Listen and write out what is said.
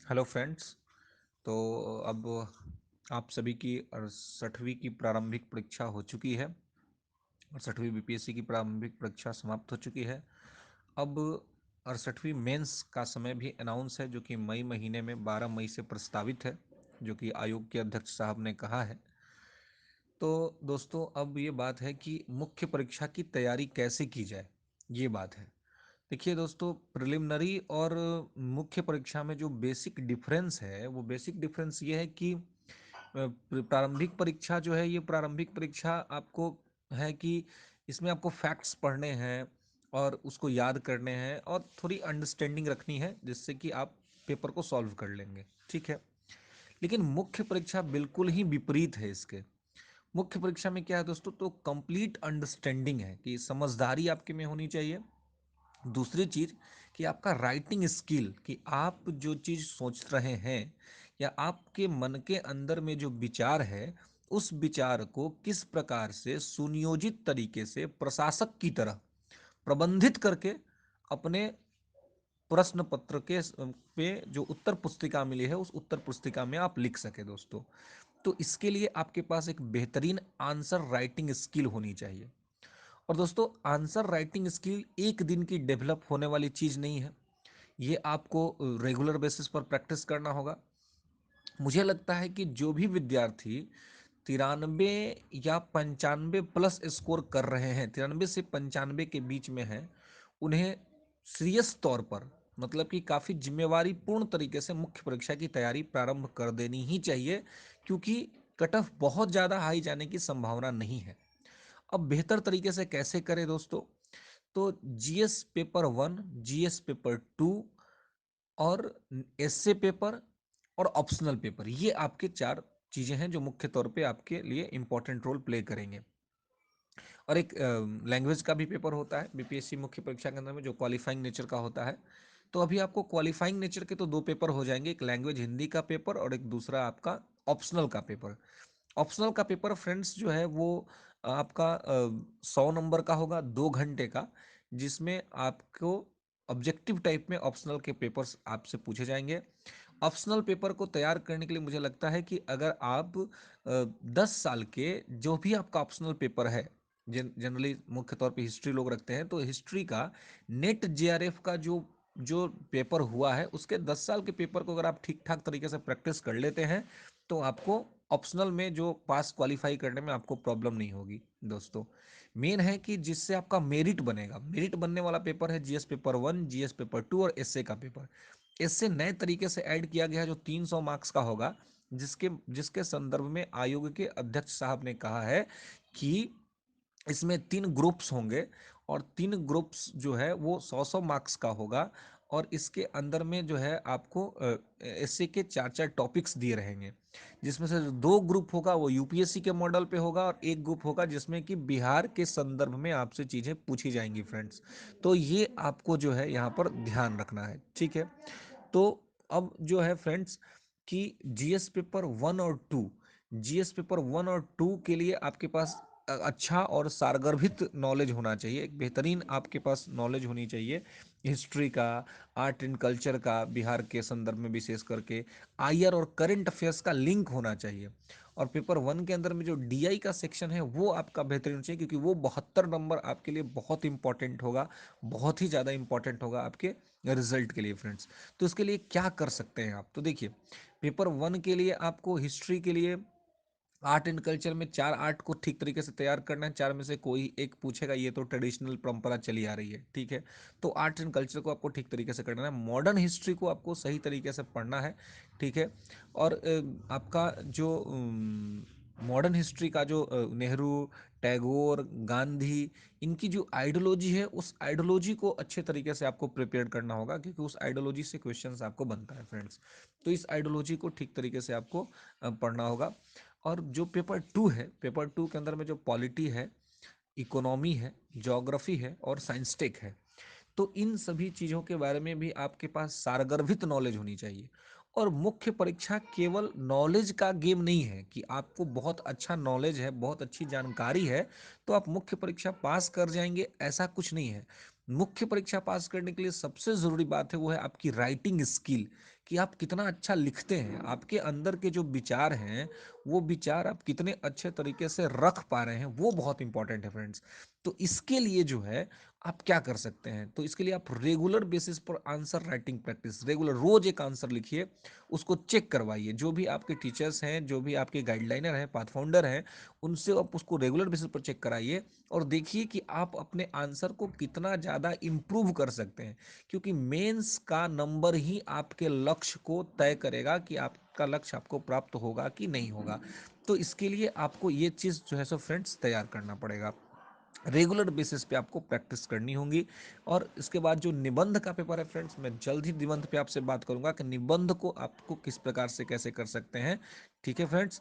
Hello friends. तो अब आप सभी की 68वीं की प्रारंभिक परीक्षा हो चुकी है। 68वीं बीपीएससी की प्रारंभिक परीक्षा समाप्त हो चुकी है। अब 68वीं मेंस का समय भी अनाउंस है, जो कि मई महीने में 12 मई से प्रस्तावित है, जो कि आयोग के अध्यक्ष साहब ने कहा है। तो दोस्तों, अब ये बात है कि मुख्य परीक्षा की तैयारी कैसे की जाए, ये बात है। देखिए दोस्तों, प्रिलिमिनरी और मुख्य परीक्षा में जो बेसिक डिफरेंस है, वो बेसिक डिफरेंस ये है कि प्रारंभिक परीक्षा जो है, ये प्रारंभिक परीक्षा आपको है कि इसमें आपको फैक्ट्स पढ़ने हैं और उसको याद करने हैं और थोड़ी अंडरस्टैंडिंग रखनी है, जिससे कि आप पेपर को सॉल्व कर लेंगे। ठीक है। लेकिन मुख्य परीक्षा बिल्कुल ही विपरीत है इसके। मुख्य परीक्षा में क्या है दोस्तों, तो कंप्लीट अंडरस्टैंडिंग है कि समझदारी आपके में होनी चाहिए। दूसरी चीज कि आपका राइटिंग स्किल, कि आप जो चीज सोच रहे हैं या आपके मन के अंदर में जो विचार है, उस विचार को किस प्रकार से सुनियोजित तरीके से प्रशासक की तरह प्रबंधित करके अपने प्रश्न पत्र के पे जो उत्तर पुस्तिका मिली है, उस उत्तर पुस्तिका में आप लिख सके दोस्तों। तो इसके लिए आपके पास एक बेहतरीन आंसर राइटिंग स्किल होनी चाहिए। और दोस्तों, आंसर राइटिंग स्किल एक दिन की डेवलप होने वाली चीज नहीं है। ये आपको रेगुलर बेसिस पर प्रैक्टिस करना होगा। मुझे लगता है कि जो भी विद्यार्थी 93 या 95 प्लस स्कोर कर रहे हैं, 93 से 95 के बीच में है, उन्हें सीरियस तौर पर, मतलब कि काफी जिम्मेवारी पूर्ण तरीके से मुख्य परीक्षा की तैयारी प्रारंभ कर देनी ही चाहिए, क्योंकि कट ऑफ बहुत ज्यादा हाई जाने की संभावना नहीं है। अब बेहतर तरीके से कैसे करें दोस्तों, तो जीएस पेपर 1, जीएस पेपर 2 और एसए पेपर और ऑप्शनल पेपर, ये आपके चार चीजें हैं जो मुख्य तौर पे आपके लिए इंपॉर्टेंट रोल प्ले करेंगे। और एक लैंग्वेज का भी पेपर होता है बीपीएससी मुख्य परीक्षा के अंदर में, जो क्वालिफाइंग नेचर का होता है। तो अभी आपको क्वालिफाइंग नेचर के तो दो पेपर हो जाएंगे, एक लैंग्वेज हिंदी का पेपर और एक दूसरा आपका ऑप्शनल का पेपर। ऑप्शनल का पेपर फ्रेंड्स जो है वो आपका 100 नंबर का होगा, 2 घंटे का, जिसमें आपको ऑब्जेक्टिव टाइप में ऑप्शनल के पेपर्स आपसे पूछे जाएंगे। ऑप्शनल पेपर को तैयार करने के लिए मुझे लगता है कि अगर आप 10 साल के जो भी आपका ऑप्शनल पेपर है, जनरली मुख्य तौर पे हिस्ट्री लोग रखते हैं, तो हिस्ट्री का नेट जेआरएफ का जो जो पेपर हुआ है, उसके 10 साल के पेपर को अगर आप ठीक ठाक तरीके से प्रैक्टिस कर लेते हैं, तो आपको ऑप्शनल में जो पास क्वालिफाई करने में आपको प्रॉब्लम नहीं होगी दोस्तों। मेन है कि जिससे आपका मेरिट बनेगा, मेरिट बनने वाला पेपर है जीएस पेपर 1, जीएस पेपर 2 और एसए का पेपर। इससे नए तरीके से ऐड किया गया है जो 300 मार्क्स का होगा, जिसके जिसके संदर्भ में आयोग के अध्यक्ष साहब ने कहा है कि इसमें 3 ग्रुप्स होंगे और 3 ग्रुप्स जो है वो 100-100 मार्क्स का होगा। और इसके अंदर में जो है आपको एसए के 4-4 टॉपिक्स दिए रहेंगे, जिसमें से जो 2 ग्रुप होगा वो यूपीएससी के मॉडल पे होगा और एक ग्रुप होगा जिसमें कि बिहार के संदर्भ में आपसे चीजें पूछी जाएंगी फ्रेंड्स। तो ये आपको जो है यहाँ पर ध्यान रखना है। ठीक है। तो अब जो है फ्रेंड्स कि जीएस पेपर 1 और 2, जीएस पेपर 1 और 2 के लिए आपके पास अच्छा और सारगर्भित नॉलेज होना चाहिए, एक बेहतरीन आपके पास नॉलेज होनी चाहिए हिस्ट्री का, आर्ट एंड कल्चर का, बिहार के संदर्भ में विशेष करके आईआर और करंट अफेयर्स का लिंक होना चाहिए। और पेपर 1 के अंदर में जो डीआई का सेक्शन है वो आपका बेहतरीन चाहिए, क्योंकि वो 72 नंबर आपके लिए बहुत इंपॉर्टेंट होगा, बहुत ही ज़्यादा इंपॉर्टेंट होगा आपके रिजल्ट के लिए फ्रेंड्स। तो इसके लिए क्या कर सकते हैं आप, तो देखिए, पेपर 1 के लिए आपको हिस्ट्री के लिए आर्ट एंड कल्चर में 4 आर्ट को ठीक तरीके से तैयार करना है। 4 में से कोई एक पूछेगा, ये तो ट्रेडिशनल परंपरा चली आ रही है, ठीक है। तो आर्ट एंड कल्चर को आपको ठीक तरीके से करना है, मॉडर्न हिस्ट्री को आपको सही तरीके से पढ़ना है, ठीक है। और आपका जो मॉडर्न हिस्ट्री का जो नेहरू, टैगोर, गांधी, इनकी जो आइडियोलॉजी है, उस आइडियोलॉजी को अच्छे तरीके से आपको प्रिपेयर करना होगा, क्योंकि उस आइडियोलॉजी से क्वेश्चंस आपको बनता है फ्रेंड्स। तो इस आइडियोलॉजी को ठीक तरीके से आपको पढ़ना होगा। और जो पेपर 2 है, पेपर 2 के अंदर में जो पॉलिटी है, इकोनॉमी है, ज्योग्राफी है और साइंस टेक है, तो इन सभी चीजों के बारे में भी आपके पास सारगर्भित नॉलेज होनी चाहिए। और मुख्य परीक्षा केवल नॉलेज का गेम नहीं है कि आपको बहुत अच्छा नॉलेज है, बहुत अच्छी जानकारी है, तो आप मुख्य परीक्षा पास कर जाएंगे, ऐसा कुछ नहीं है। मुख्य परीक्षा पास करने के लिए सबसे जरूरी बात है वो है आपकी राइटिंग स्किल, कि आप कितना अच्छा लिखते हैं, आपके अंदर के जो विचार हैं वो विचार आप कितने अच्छे तरीके से रख पा रहे हैं, वो बहुत इंपॉर्टेंट है फ्रेंड्स। तो इसके लिए जो है आप क्या कर सकते हैं, तो इसके लिए आप रेगुलर बेसिस पर आंसर राइटिंग प्रैक्टिस, रेगुलर रोज एक आंसर लिखिए, उसको चेक करवाइए। जो भी आपके टीचर्स हैं, जो भी आपके गाइडलाइनर हैं, पाथ फाउंडर हैं, उनसे आप उसको रेगुलर बेसिस पर चेक कराइए और देखिए कि आप अपने आंसर को कितना ज़्यादा इम्प्रूव कर सकते हैं। क्योंकि मेंस का नंबर ही आपके लक्ष्य को तय करेगा कि आपका लक्ष्य आपको प्राप्त होगा कि नहीं होगा। तो इसके लिए आपको ये चीज़ जो है सो फ्रेंड्स तैयार करना पड़ेगा, रेगुलर बेसिस पे आपको प्रैक्टिस करनी होगी। और इसके बाद जो निबंध का पेपर है फ्रेंड्स, मैं जल्द ही निबंध पे आपसे बात करूंगा कि निबंध को आपको किस प्रकार से कैसे कर सकते हैं। ठीक है फ्रेंड्स,